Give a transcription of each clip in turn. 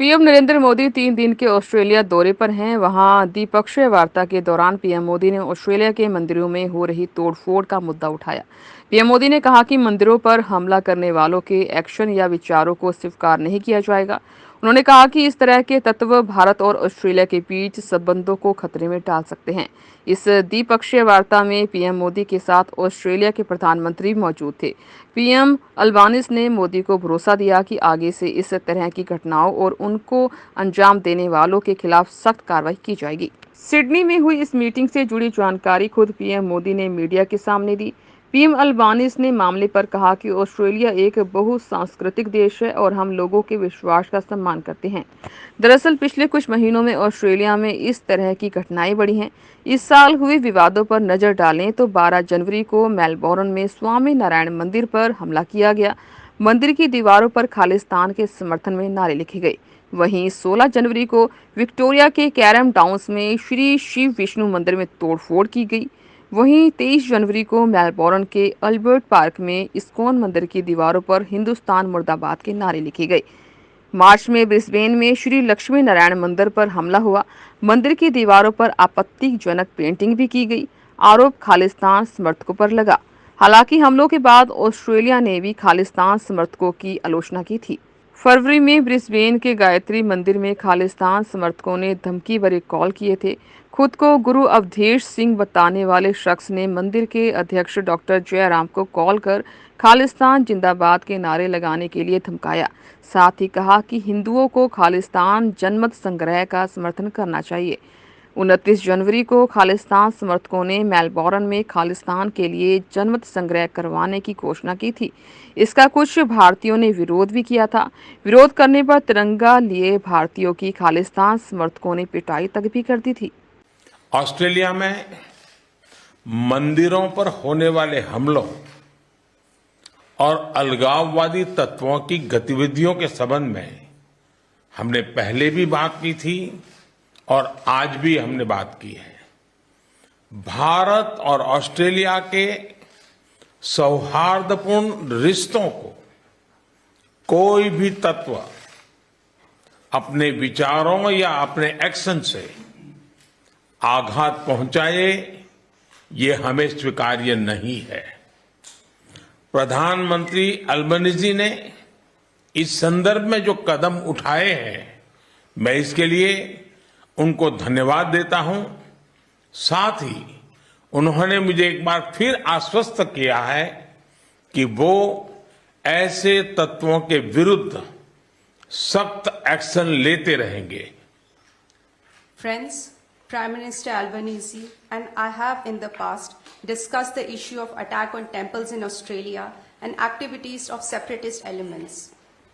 PM Narendra Modi 3 दिन के Australia दौरे पर हैं। वहां द्विपक्षीय वार्ता के दौरान पीएम मोदी ने ऑस्ट्रेलिया के मंदिरों में हो रही तोड़फोड़ का मुद्दा उठाया। पीएम मोदी ने कहा कि मंदिरों पर हमला करने वालों के एक्शन या विचारों को स्वीकार नहीं किया जाएगा। उन्होंने कहा कि इस तरह के तत्व भारत और ऑस्ट्रेलिया के बीच संबंधों को खतरे में डाल सकते हैं। इस द्विपक्षीय वार्ता में पीएम मोदी के साथ ऑस्ट्रेलिया के प्रधानमंत्री मौजूद थे। पीएम अल्बानीज ने मोदी को भरोसा दिया कि आगे से इस तरह की घटनाओं और उनको अंजाम देने वालों के खिलाफ सख्त कार्रवाई की जाएगी। सिडनी में हुई इस मीटिंग से जुड़ी जानकारी खुद पीएम मोदी ने मीडिया के सामने दी। पीएम अल्बानीज ने मामले पर कहा कि ऑस्ट्रेलिया एक बहुसांस्कृतिक देश है और हम लोगों के विश्वास का सम्मान करते हैं। दरअसल पिछले कुछ महीनों में ऑस्ट्रेलिया में इस तरह की घटनाएं बढ़ी हैं। इस साल हुए विवादों पर नजर डालें तो 12 जनवरी को मेलबोर्न में स्वामी नारायण मंदिर पर हमला किया गया। मंदिर की दीवारों पर खालिस्तान के समर्थन में नारे लिखे गए। वहीं 16 जनवरी को विक्टोरिया के कैरम टाउन्स में श्री शिव विष्णु मंदिर में तोड़फोड़ की गई। वहीं 23 जनवरी को मेलबोर्न के अल्बर्ट पार्क में इस्कॉन मंदिर की दीवारों पर हिंदुस्तान मुर्दाबाद के नारे लिखे गए। मार्च में ब्रिस्बेन में श्री लक्ष्मी नारायण मंदिर पर हमला हुआ। मंदिर की दीवारों पर आपत्तिजनक पेंटिंग भी की गई। आरोप खालिस्तान समर्थकों पर लगा। हालांकि हमलों के बाद ऑस्ट्रेलिया ने भी खालिस्तान समर्थकों की आलोचना की थी। फरवरी में ब्रिस्बेन के गायत्री मंदिर में खालिस्तान समर्थकों ने धमकी भरे कॉल किए थे। खुद को गुरु अवधेश सिंह बताने वाले शख्स ने मंदिर के अध्यक्ष डॉक्टर जयराम को कॉल कर खालिस्तान जिंदाबाद के नारे लगाने के लिए धमकाया। साथ ही कहा कि हिंदुओं को खालिस्तान जनमत संग्रह का समर्थन करना चाहिए। 29 जनवरी को खालिस्तान समर्थकों ने मेलबोर्न में खालिस्तान के लिए जनमत संग्रह करवाने की घोषणा की थी। इसका कुछ भारतीयों ने विरोध भी किया था। विरोध करने पर तिरंगा लिए भारतीयों की खालिस्तान समर्थकों ने पिटाई तक भी कर दी थी। ऑस्ट्रेलिया में मंदिरों पर होने वाले हमलों और अलगाववादी तत्वों की गतिविधियों के संबंध में हमने पहले भी बात की थी और आज भी हमने बात की है। भारत और ऑस्ट्रेलिया के सौहार्दपूर्ण रिश्तों को कोई भी तत्व अपने विचारों या अपने एक्शन से आघात पहुंचाए, ये हमें स्वीकार्य नहीं है। प्रधानमंत्री अल्बनीजी ने इस संदर्भ में जो कदम उठाए हैं, मैं इसके लिए उनको धन्यवाद देता हूं। साथ ही उन्होंने मुझे एक बार फिर आश्वस्त किया है कि वो ऐसे तत्वों के विरुद्ध सख्त एक्शन लेते रहेंगे। Friends, Prime Minister Albanese and I have in the past discussed the issue of attack on temples in Australia and activities of separatist elements.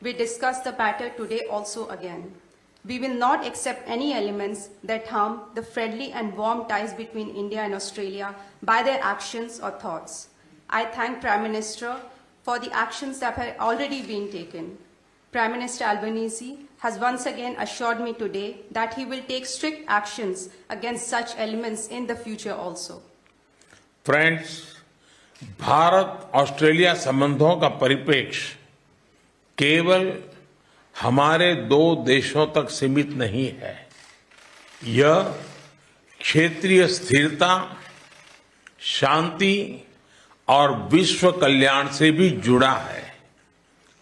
We discussed the matter today also again. We will not accept any elements that harm the friendly and warm ties between India and Australia by their actions or thoughts. I thank Prime Minister for the actions that have already been taken. Prime Minister Albanese has once again assured me today that he will take strict actions against such elements in the future also. Friends, Bharat Australia संबंधों का परिप्रेक्ष्य केवल हमारे दो देशों तक सीमित नहीं है। यह क्षेत्रीय स्थिरता, शांति और विश्व कल्याण से भी जुड़ा है।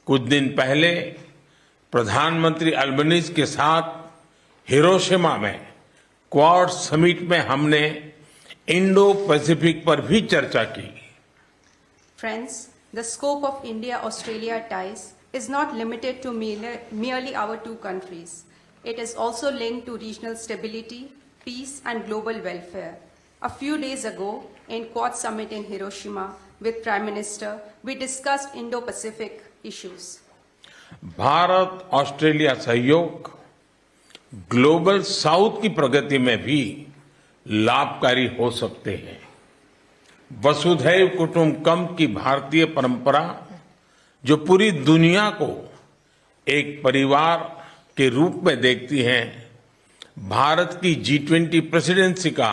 कुछ दिन पहले प्रधानमंत्री अल्बनीज के साथ हिरोशिमा में क्वाड समिट में हमने इंडो पैसिफिक पर भी चर्चा की। Friends, the scope of India-Australia ties is not limited to merely our two countries. It is also linked to regional stability, peace and global welfare. A few days ago, in Quad Summit in Hiroshima with Prime Minister, we discussed Indo-Pacific issues. Bharat Australia सहयोग global south की प्रगति में भी लाभकारी हो सकते हैं। वसुधैव कुटुंबकम की भारतीय परंपरा जो पूरी दुनिया को एक परिवार के रूप में देखती है, भारत की G20 प्रेसिडेंसी का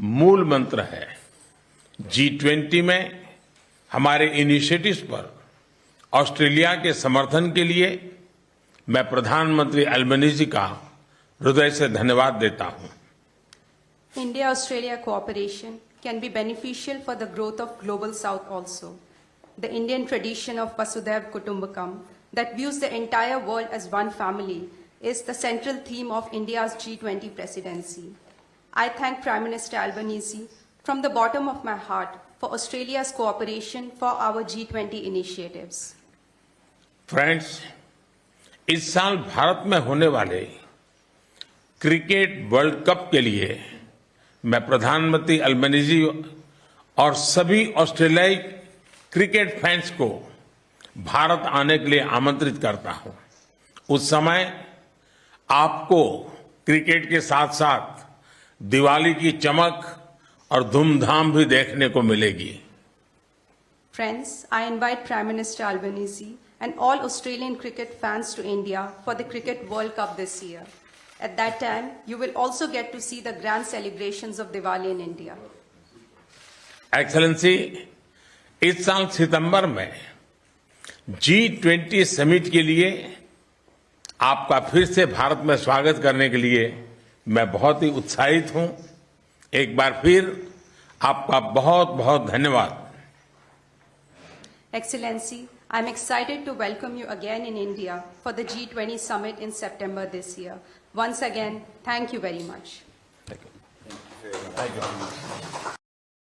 मूल मंत्र है। G20 में हमारे इनिशिएटिव्स पर ऑस्ट्रेलिया के समर्थन के लिए मैं प्रधानमंत्री अल्बनीजी का हृदय से धन्यवाद देता हूं। India-Australia cooperation can be beneficial for the growth of Global South also. The Indian tradition of Vasudhaiva Kutumbakam that views the entire world as one family is the central theme of India's G20 presidency. I thank Prime Minister Albanese from the bottom of my heart for Australia's cooperation for our G20 initiatives. Friends, इस साल भारत में होने वाले cricket world cup के लिए मैं प्रधानमंत्री Albanese और सभी ऑस्ट्रेलियाई क्रिकेट फैंस को भारत आने के लिए आमंत्रित करता हूं। उस समय आपको क्रिकेट के साथ साथ दिवाली की चमक और धूमधाम भी देखने को मिलेगी। Friends, I invite Prime Minister Albanese and all Australian cricket fans to India for the Cricket World Cup this year. At that time, you will also get to see the grand celebrations of Diwali in India. Excellency, इस साल सितंबर में G20 summit के लिए आपका फिर से भारत में स्वागत करने के लिए मैं बहुत ही उत्साहित हूं। एक बार फिर आपका बहुत बहुत धन्यवाद। Excellency, I'm excited to welcome you again in India for the G20 summit in September this year. Once again, thank you very much. Thank you.